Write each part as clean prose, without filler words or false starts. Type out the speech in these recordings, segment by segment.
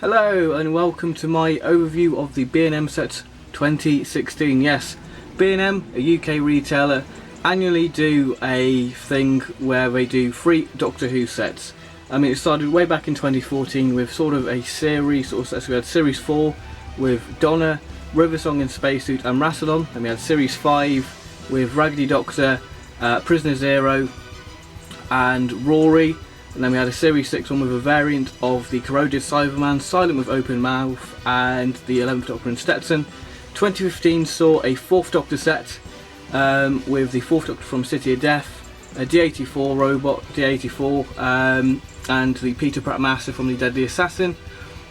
Hello and welcome to my overview of the B&M sets 2016. Yes, B&M, a UK retailer, annually do a thing where they do free Doctor Who sets. I mean, it started way back in 2014 with sort of a series, sort of sets. We had Series 4 with Donna, Riversong in Spacesuit and Rassilon, and we had Series 5 with Raggedy Doctor, Prisoner Zero and Rory. And then we had a Series 6 one with a variant of the corroded Cyberman, Silent with Open Mouth, and the 11th Doctor and Stetson. 2015 saw a 4th Doctor set with the 4th Doctor from City of Death, a D84 robot, D84, and the Peter Pratt Master from the Deadly Assassin.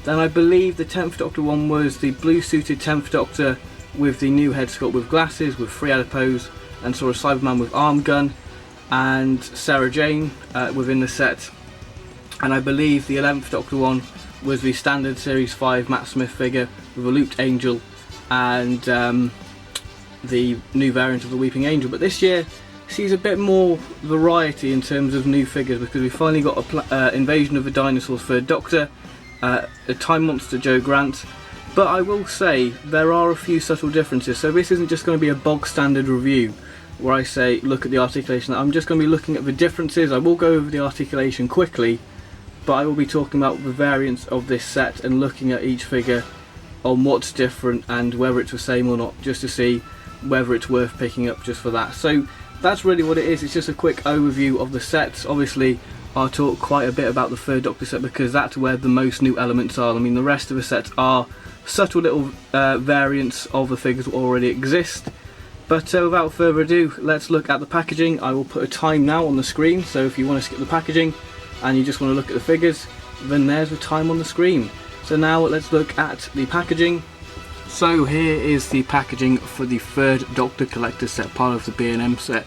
Then I believe the 10th Doctor one was the blue suited 10th Doctor with the new head sculpt with glasses, with free adipose, and saw a Cyberman with arm gun, and Sarah Jane within the set. And I believe the 11th Doctor one was the standard Series 5 Matt Smith figure with a looped angel and the new variant of the Weeping Angel. But this year sees a bit more variety in terms of new figures, because we finally got a Invasion of the Dinosaurs 3rd Doctor, a Time Monster Joe Grant. But I will say there are a few subtle differences, so this isn't just going to be a bog standard review where I say look at the articulation. I'm just going to be looking at the differences. I will go over the articulation quickly, but I will be talking about the variants of this set and looking at each figure on what's different and whether it's the same or not, just to see whether it's worth picking up just for that. So that's really what it is. It's just a quick overview of the sets. Obviously I'll talk quite a bit about the 3rd Doctor set because that's where the most new elements are. I mean, the rest of the sets are subtle little variants of the figures that already exist. But without further ado, let's look at the packaging. I will put a time now on the screen, so if you want to skip the packaging and you just want to look at the figures, then there's the time on the screen. So now let's look at the packaging. So here is the packaging for the 3rd Doctor Collector set, part of the B&M set.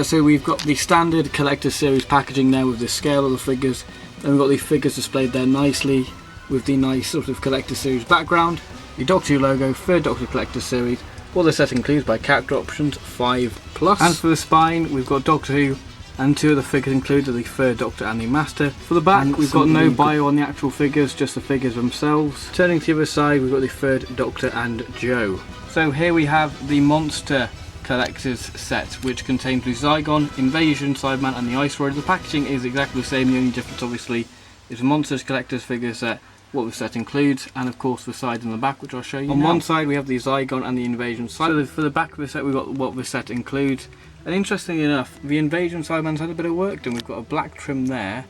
So we've got the standard Collector Series packaging now with the scale of the figures. Then we've got the figures displayed there nicely with the nice sort of Collector Series background. The Doctor Who logo, 3rd Doctor Collector Series. What the set includes by character options 5+. And for the spine, we've got Doctor Who, and 2 of the figures included the 3rd Doctor and the Master. For the back, we've got no bio on the actual figures, just the figures themselves. Turning to the other side, we've got the 3rd Doctor and Joe. So here we have the Monster Collector's set, which contains the Zygon, Invasion, Cyberman and the Ice Warrior. The packaging is exactly the same, the only difference obviously is the Monsters Collector's figure set, what the set includes, and of course the side and the back, which I'll show you. On one side we have the Zygon and the Invasion side. So for the back of the set we've got what the set includes, and interestingly enough the Invasion Cyberman's had a bit of work done. We've got a black trim there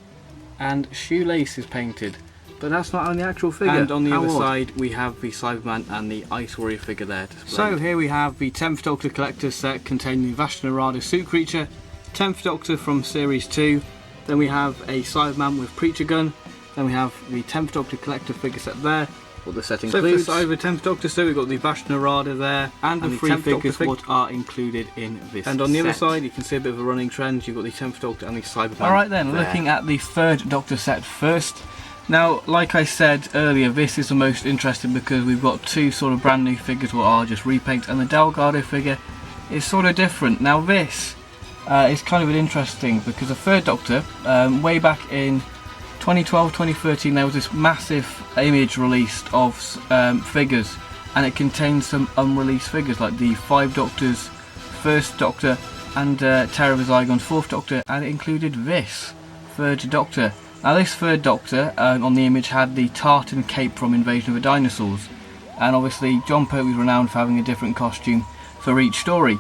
and shoelaces painted, but that's not on the actual figure. And on the other side we have the Cyberman and the Ice Warrior figure there displayed. So here we have the 10th Doctor Collector's set containing the Vashta Nerada suit creature, 10th Doctor from Series 2, then we have a Cyberman with Preacher Gun. Then we have the 10th Doctor Collector figure set there, what the set includes. So for the side of the 10th Doctor set we've got the Vashta Nerada there, and the 3 figures what are included in this set. And on the other side you can see a bit of a running trend, you've got the 10th Doctor and the Cyberman. Alright then, looking at the 3rd Doctor set first. Now, like I said earlier, this is the most interesting because we've got 2 sort of brand new figures what are just repaints, and the Delgado figure is sort of different. Now this is kind of interesting because the 3rd Doctor, way back in 2012, 2013, there was this massive image released of figures, and it contained some unreleased figures like the 5 Doctors, 1st Doctor and Terror of the Zygon's 4th Doctor, and it included this 3rd Doctor. Now this 3rd Doctor on the image had the tartan cape from Invasion of the Dinosaurs, and obviously John Pertwee was renowned for having a different costume for each story.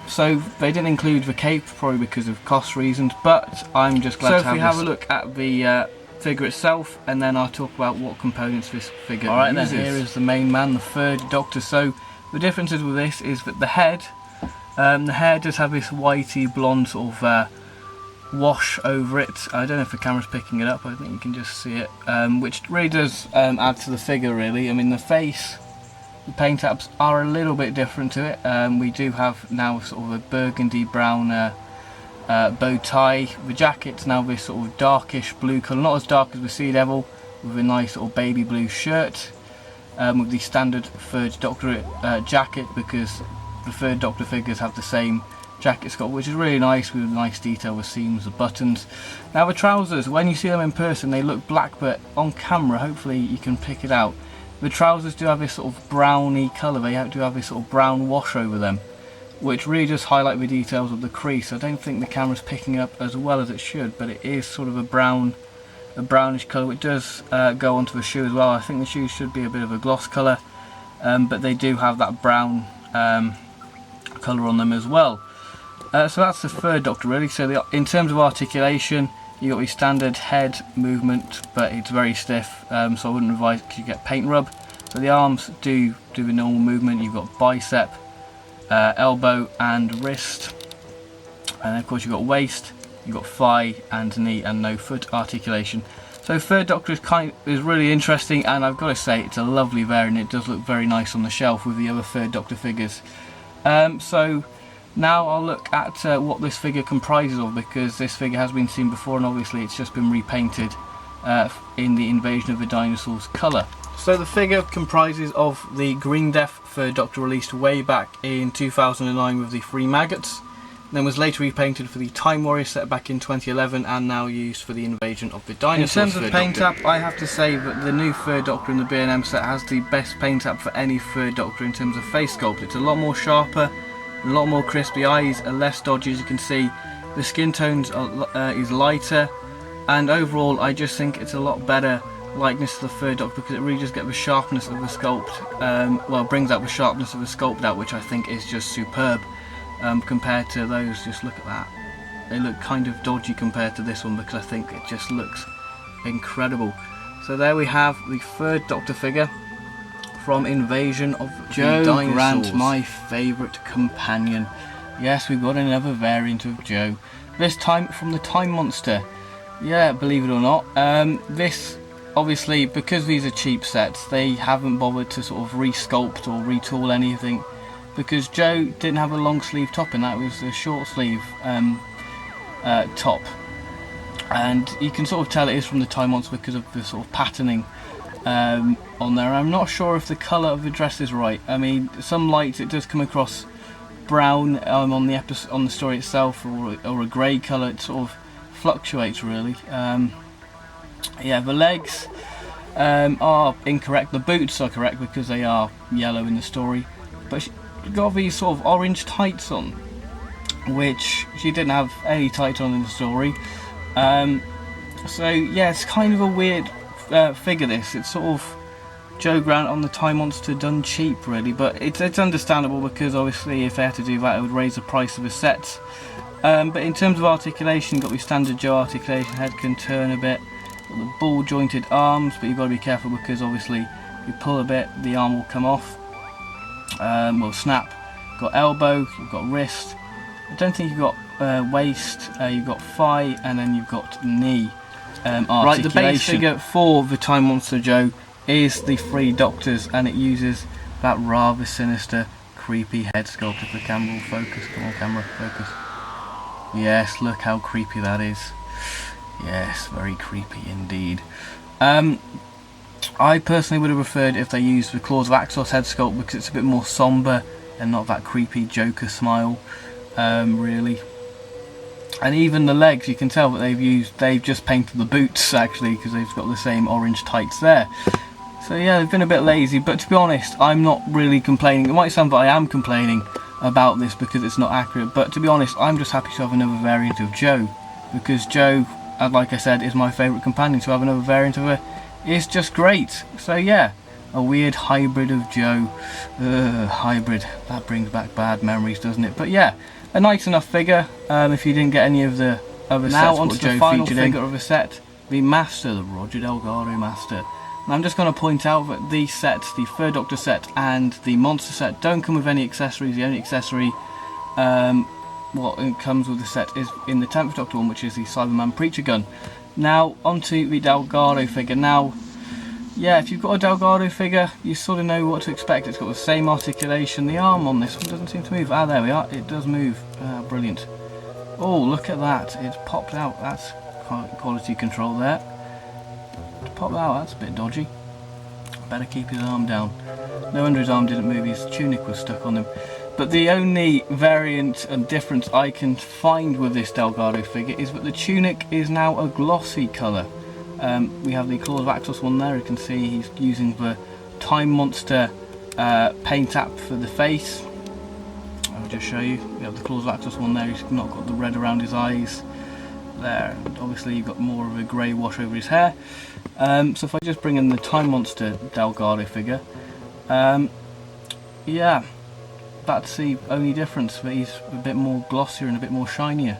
So they didn't include the cape, probably because of cost reasons, but I'm just glad to have this. So if we have a look at the figure itself, and then I'll talk about what components this figure uses. Alright then, here is the main man, the 3rd Doctor. So the differences with this is that the hair does have this whitey blonde sort of wash over it. I don't know if the camera's picking it up, I think you can just see it, which really does add to the figure really. I mean, the face, the paint apps are a little bit different to it. We do have now sort of a burgundy brown bow tie. The jacket's now this sort of darkish blue colour, not as dark as the Sea Devil, with a nice sort of baby blue shirt, with the standard 3rd Doctor jacket, because the 3rd Doctor figures have the same jacket sculpt, which is really nice with nice detail with seams, the buttons. Now the trousers, when you see them in person, they look black, but on camera, hopefully you can pick it out. The trousers do have this sort of browny colour. They do have this sort of brown wash over them, which really does highlight the details of the crease. I don't think the camera's picking up as well as it should, but it is sort of a brownish colour. It does go onto the shoe as well. I think the shoes should be a bit of a gloss colour, but they do have that brown colour on them as well. So that's the third Doctor really. So in terms of articulation, you got your standard head movement, but it's very stiff, so I wouldn't advise you get paint rub. So the arms do the normal movement. You've got bicep, elbow and wrist, and of course you've got waist, you've got thigh and knee, and no foot articulation. So third Doctor is really interesting, and I've got to say it's a lovely variant. It does look very nice on the shelf with the other third Doctor figures. So now I'll look at what this figure comprises of, because this figure has been seen before, and obviously it's just been repainted in the Invasion of the Dinosaurs colour. So the figure comprises of the Green Death third Doctor, released way back in 2009 with the 3 maggots, then was later repainted for the Time Warrior set back in 2011, and now used for the Invasion of the Dinosaurs. In terms of paint app, I have to say that the new third Doctor in the B&M set has the best paint app for any third Doctor in terms of face sculpt. It's a lot more sharper, a lot more crisp. The eyes are less dodgy, as you can see. The skin tones is lighter, and overall I just think it's a lot better likeness to the third Doctor, because it really just gets the sharpness of the sculpt, well, brings out the sharpness of the sculpt out, which I think is just superb compared to those. Just look at that. They look kind of dodgy compared to this one, because I think it just looks incredible. So there we have the third Doctor figure from Invasion of the Dinosaurs. Grant, my favourite companion. Yes, we've got another variant of Joe, this time from the Time Monster. Yeah, believe it or not. This, obviously, because these are cheap sets, they haven't bothered to sort of re-sculpt or retool anything, because Joe didn't have a long sleeve top, and that was a short sleeve top. And you can sort of tell it is from the Time Monster because of the sort of patterning on there. I'm not sure if the colour of the dress is right. I mean, some lights it does come across brown on the story itself, or a grey colour. It sort of fluctuates really. Yeah, the legs are incorrect. The boots are correct because they are yellow in the story, but she got these sort of orange tights on, which she didn't have any tights on in the story. So yeah, it's kind of a weird figure this. It's sort of Joe Grant on the Time Monster done cheap really, but it's understandable, because obviously if they had to do that it would raise the price of the sets. But in terms of articulation, got your standard Joe articulation, head can turn a bit, got the ball jointed arms, but you've got to be careful because obviously if you pull a bit the arm will come off, will snap. Got elbow, you've got wrist, I don't think you've got waist, you've got thigh, and then you've got knee articulation. Right, the base figure for the Time Monster Joe is the 3 Doctors, and it uses that rather sinister, creepy head sculpt. If the camera will focus, come on camera, focus. Yes, look how creepy that is. Yes, very creepy indeed. I personally would have preferred if they used the Claws of Axos head sculpt, because it's a bit more sombre and not that creepy Joker smile, really. And even the legs, you can tell that they've just painted the boots actually, because they've got the same orange tights there. So yeah, they've been a bit lazy, but to be honest, I'm not really complaining. It might sound that I am complaining about this because it's not accurate, but to be honest, I'm just happy to have another variant of Joe, because Joe, like I said, is my favourite companion. To have another variant of her is just great. So yeah, a weird hybrid of Joe. Hybrid, that brings back bad memories, doesn't it? But yeah, a nice enough figure if you didn't get any of the other sets. Now onto the final figure of the set, the Master, the Roger Delgado Master. And I'm just going to point out that these sets, the third Doctor set and the Monster set, don't come with any accessories. The only accessory what comes with the set is in the 10th Doctor one, which is the Cyberman Preacher Gun. Now onto the Delgado figure. Now, yeah, if you've got a Delgado figure, you sort of know what to expect. It's got the same articulation. The arm on this one doesn't seem to move. Ah, there we are. It does move. Brilliant. Oh, look at that. It's popped out. That's quality control there. To pop that out, that's a bit dodgy. Better keep his arm down. No wonder his arm didn't move. His tunic was stuck on him. But the only variant and difference I can find with this Delgado figure is that the tunic is now a glossy colour. We have the Claws of Axos one there. You can see he's using the Time Monster paint app for the face. I'll just show you. We have the Claws of Axos one there. He's not got the red around his eyes there. And obviously you've got more of a grey wash over his hair. So if I just bring in the Time Monster Delgado figure, yeah, that's the only difference, that he's a bit more glossier and a bit more shinier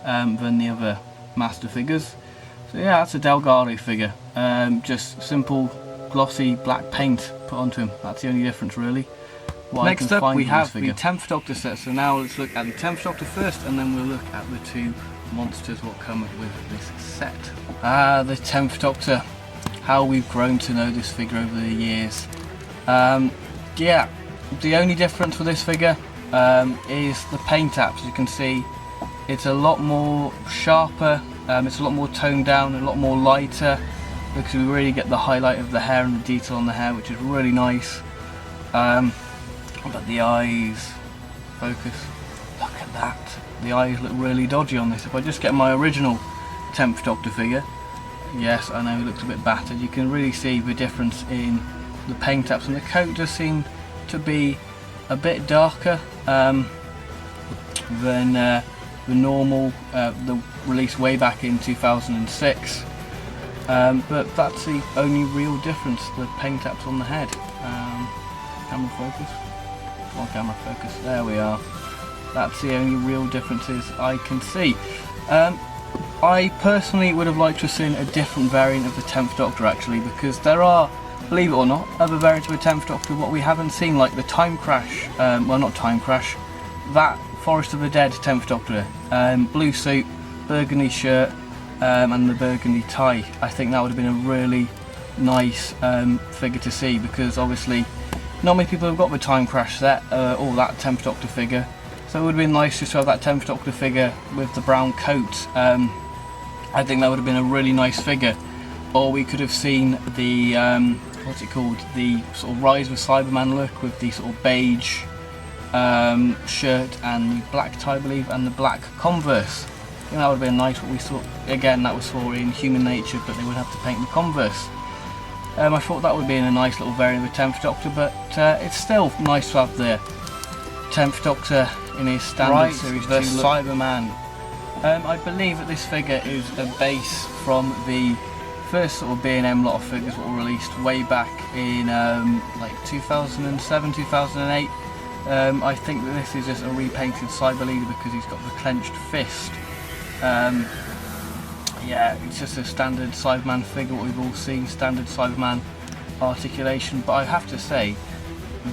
than the other Master figures. So yeah, that's a Delgado figure, just simple glossy black paint put onto him. That's the only difference really. Next up we have the 10th Doctor set, so now let's look at the 10th Doctor first, and then we'll look at the two monsters what come with this set. The 10th Doctor, how we've grown to know this figure over the years. Yeah, the only difference with this figure is the paint apps. As you can see, it's a lot more sharper, it's a lot more toned down, a lot more lighter, because we really get the highlight of the hair and the detail on the hair, which is really nice. But the eyes, focus, look at that. The eyes look really dodgy on this. If I just get my original 10th Doctor figure, yes, I know it looks a bit battered, you can really see the difference in the paint apps, and the coat does seem to be a bit darker than the normal, the release way back in 2006. But that's the only real difference, the paint apps on the head. Camera focus. Come on, camera focus. There we are. That's the only real differences I can see. I personally would have liked to have seen a different variant of the 10th Doctor actually, because there are, believe it or not, other variants of the 10th Doctor what we haven't seen, like the Time Crash, well not Time Crash, that Forest of the Dead 10th Doctor, blue suit, burgundy shirt, and the burgundy tie. I think that would have been a really nice figure to see, because obviously not many people have got the Time Crash set or that 10th Doctor figure, so it would have been nice just to have that 10th Doctor figure with the brown coat. I think that would have been a really nice figure. Or we could have seen the what's it called, the sort of Rise of Cyberman look with the sort of beige shirt and the black tie I believe, and the black Converse. I think that would have been nice. What we saw again, that was for in Human Nature, but they would have to paint the Converse. I thought that would be a nice little variant of the 10th Doctor, but it's still nice to have the 10th Doctor in his standard series 2 Cyberman. I believe that this figure is a base from the first sort of B&M lot of figures that were released way back in like 2007, 2008. I think that this is just a repainted Cyber Leader because he's got the clenched fist. Yeah, it's just a standard Cyberman figure, what we've all seen, standard Cyberman articulation, but I have to say,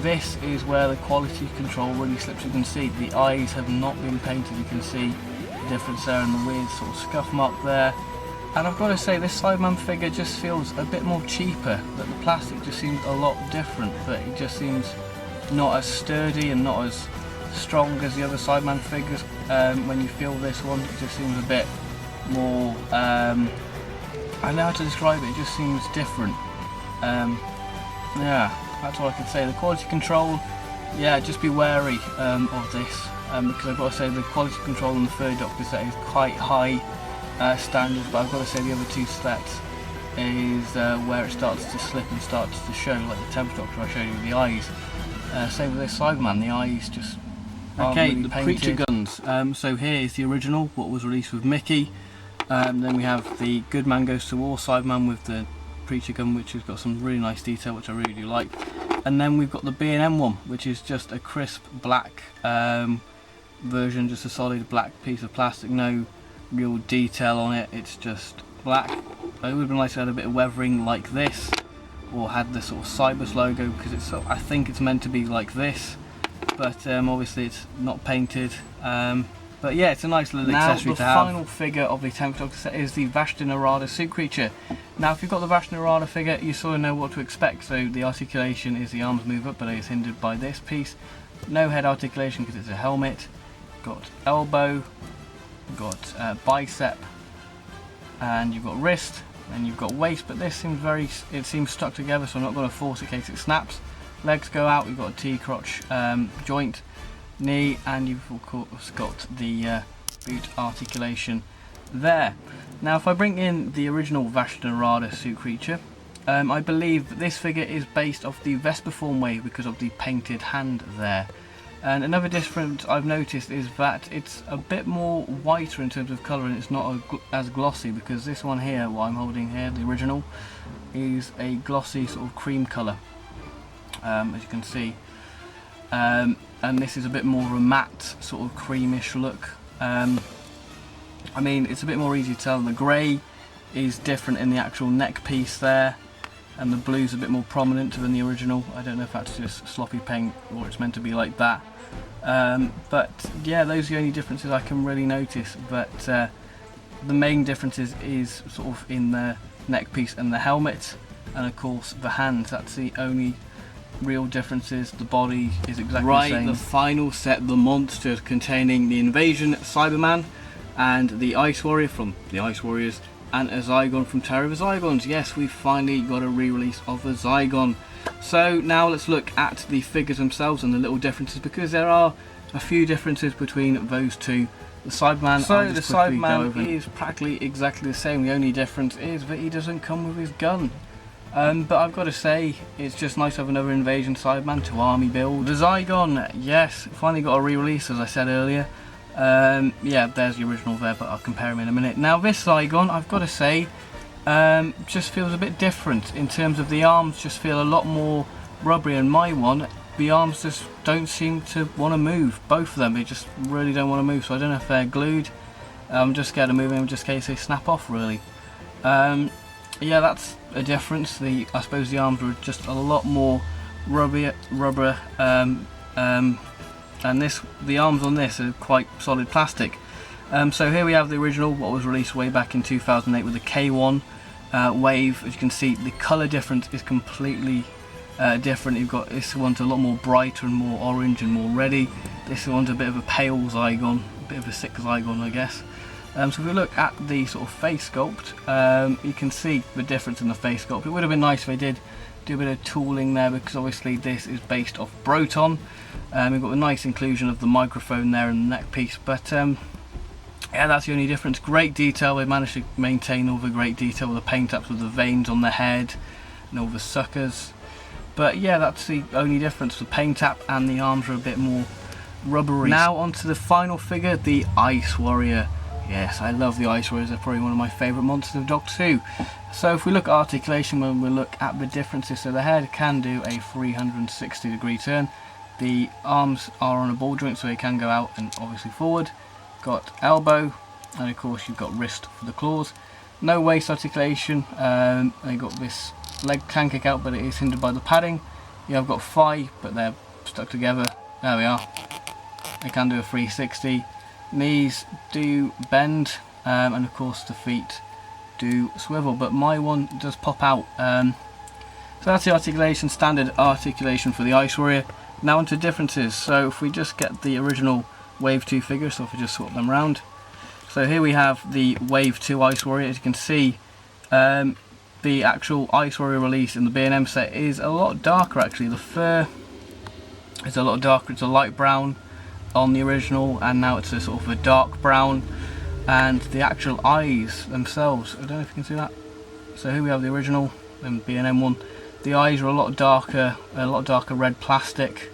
this is where the quality control really slips. You can see the eyes have not been painted, you can see the difference there and the weird sort of scuff mark there. And I've got to say, this Cyberman figure just feels a bit more cheaper, that the plastic just seems a lot different, that it just seems not as sturdy and not as strong as the other Cyberman figures. When you feel this one, it just seems a bit more, I don't know how to describe it, it just seems different. Yeah, that's all I can say. The quality control, yeah, just be wary of this, because I've got to say the quality control on the third Doctor set is quite high standards, but I've got to say the other two sets is where it starts to slip and starts to show, like the 10th Doctor I showed you with the eyes. Same with this Cyberman, the eyes just okay, really the painted. Preacher guns. So here is the original, what was released with Mickey. Then we have the Good Man Goes to War Cyberman with the Preacher gun, which has got some really nice detail, which I really do like. And then we've got the B&M one, which is just a crisp black version, just a solid black piece of plastic, no real detail on it, it's just black. It would have been nice to have a bit of weathering like this, or had the sort of Cybus logo, because it's sort of, I think it's meant to be like this, but obviously it's not painted. But yeah, it's a nice little accessory to have. Now the final figure of the 10th Doctor set is the Vashta Nerada suit creature. Now if you've got the Vashta Nerada figure, you sort of know what to expect. So the articulation is the arms move up, but it is hindered by this piece. No head articulation because it's a helmet. Got elbow, got bicep, and you've got wrist, and you've got waist, but this seems it seems stuck together, so I'm not going to force it in case it snaps. Legs go out, we've got a T-crotch joint, knee, and you've of course got the boot articulation there. Now if I bring in the original Vashta Nerada suit creature, I believe this figure is based off the Vespa form wave because of the painted hand there. And another difference I've noticed is that it's a bit more whiter in terms of colour, and it's not as glossy, because this one here, what I'm holding here, the original, is a glossy sort of cream colour, as you can see. And this is a bit more of a matte sort of creamish look. I mean, it's a bit more easy to tell. The grey is different in the actual neck piece there, and the blue's a bit more prominent than the original. I don't know if that's just sloppy paint or it's meant to be like that. But yeah, those are the only differences I can really notice. But the main differences is sort of in the neck piece and the helmet, and of course the hands. That's the only real differences. The body is exactly the same. The final set, the monsters, containing the Invasion Cyberman and the Ice Warrior from the Ice Warriors, and a Zygon from Terror of the Zygons. Yes, we've finally got a re-release of a Zygon. So now let's look at the figures themselves and the little differences, because there are a few differences between those two. The Cyberman, so the Cyberman is practically exactly the same. The only difference is that he doesn't come with his gun. But I've got to say, it's just nice to have another Invasion Cyberman to army build. The Zygon, yes, finally got a re-release, as I said earlier. Yeah, there's the original there, but I'll compare him in a minute. Now this Zygon, I've got to say, just feels a bit different in terms of the arms. Just feel a lot more rubbery, and my one, the arms just don't seem to want to move. Both of them, they just really don't want to move, so I don't know if they're glued. I'm just scared of moving them just in case they snap off, really. Yeah, that's a difference. I suppose the arms were just a lot more rubber, and the arms on this are quite solid plastic. So here we have the original, what was released way back in 2008 with the K1 wave. As you can see, the colour difference is completely different. You've got this one's a lot more brighter and more orange and more reddy. This one's a bit of a pale Zygon, a bit of a sick Zygon, I guess. So if we look at the sort of face sculpt, you can see the difference in the face sculpt. It would have been nice if they did do a bit of tooling there, because obviously this is based off Broton. We've got a nice inclusion of the microphone there in the neck piece, but yeah, that's the only difference. Great detail. They managed to maintain all the great detail with the paint ups with the veins on the head and all the suckers. But yeah, that's the only difference. The paint app and the arms are a bit more rubbery. Now onto the final figure, the Ice Warrior. Yes, I love the Ice Warriors. They're probably one of my favourite monsters of Doctor Who. So if we look at articulation, when we look at the differences, so the head can do a 360-degree turn. The arms are on a ball joint, so they can go out and obviously forward. Got elbow, and of course you've got wrist for the claws. No waist articulation. They got this leg can kick out, but it is hindered by the padding. You have got thigh, but they're stuck together. There we are. They can do a 360. Knees do bend, and of course the feet do swivel, but my one does pop out. So that's the articulation, standard articulation for the Ice Warrior. Now onto differences. So if we just get the original Wave 2 figure, so if we just swap them around. So here we have the Wave 2 Ice Warrior. As you can see, the actual Ice Warrior release in the B&M set is a lot darker actually. The fur is a lot darker, it's a light brown on the original, and now it's a sort of a dark brown. And the actual eyes themselves, I don't know if you can see that. So here we have the original and B&M one. The eyes are a lot darker red plastic,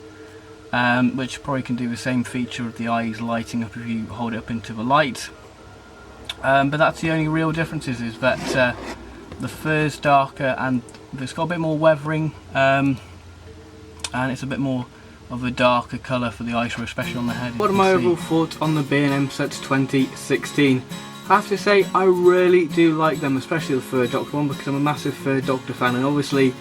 which probably can do the same feature of the eyes lighting up if you hold it up into the light. But that's the only real differences, is that the fur's darker and it's got a bit more weathering, and it's a bit more of a darker colour for the Ice Warrior, especially on the head. What are my overall thoughts on the B&M sets 2016? I have to say I really do like them, especially the Third Doctor one, because I'm a massive Third Doctor fan, and obviously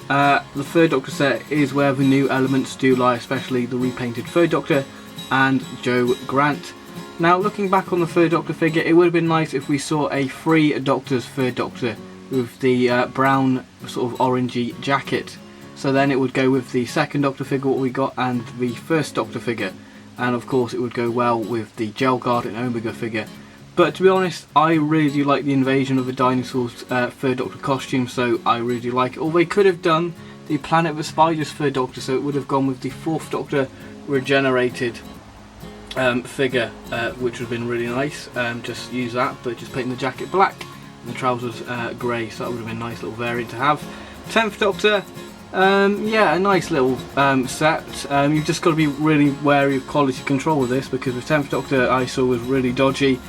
the Third Doctor set is where the new elements do lie, especially the repainted Third Doctor and Joe Grant. Now looking back on the Third Doctor figure, it would have been nice if we saw a 3 Doctors Third Doctor with the brown sort of orangey jacket. So then it would go with the Second Doctor figure, what we got, and the First Doctor figure. And of course it would go well with the Gel Guard and Omega figure. But to be honest, I really do like the Invasion of the Dinosaurs Third Doctor costume, so I really do like it. Or they could have done the Planet of the Spiders Third Doctor, so it would have gone with the Fourth Doctor regenerated figure, which would have been really nice. Just use that, but just painting the jacket black and the trousers grey, so that would have been a nice little variant to have. 10th Doctor, yeah, a nice little set. You've just got to be really wary of quality control with this, because the 10th Doctor I saw was really dodgy,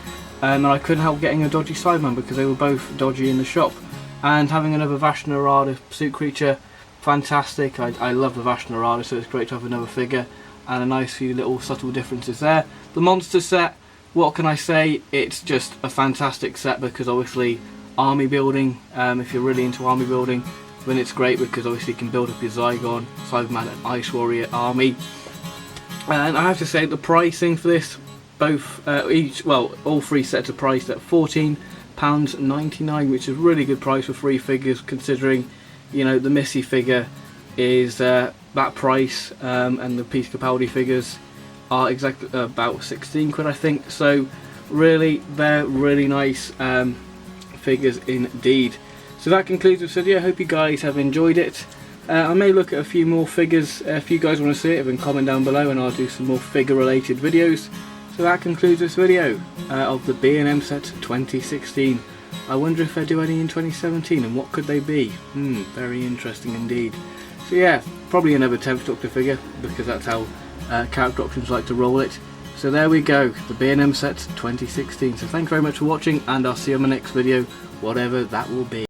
and I couldn't help getting a dodgy Cyberman because they were both dodgy in the shop. And having another Vashta Nerada suit creature, fantastic. I love the Vashta Nerada, so it's great to have another figure, and a nice few little subtle differences there. The monster set, what can I say? It's just a fantastic set, because obviously army building, if you're really into army building, then it's great, because obviously you can build up your Zygon, Cyberman and Ice Warrior army. And I have to say the pricing for this, both all three sets are priced at £14.99, which is a really good price for 3 figures, considering, you know, the Missy figure is that price, and the Peter Capaldi figures are exactly about 16 quid, I think. So really, they're really nice figures indeed. So that concludes this video. I hope you guys have enjoyed it. I may look at a few more figures. If you guys want to see it, then comment down below and I'll do some more figure related videos. So that concludes this video of the B&M set 2016. I wonder if they do any in 2017, and what could they be? Very interesting indeed. So yeah, probably another 10th Doctor figure, because that's how character options like to roll it. So there we go, the B&M set 2016. So thanks very much for watching, and I'll see you on my next video, whatever that will be.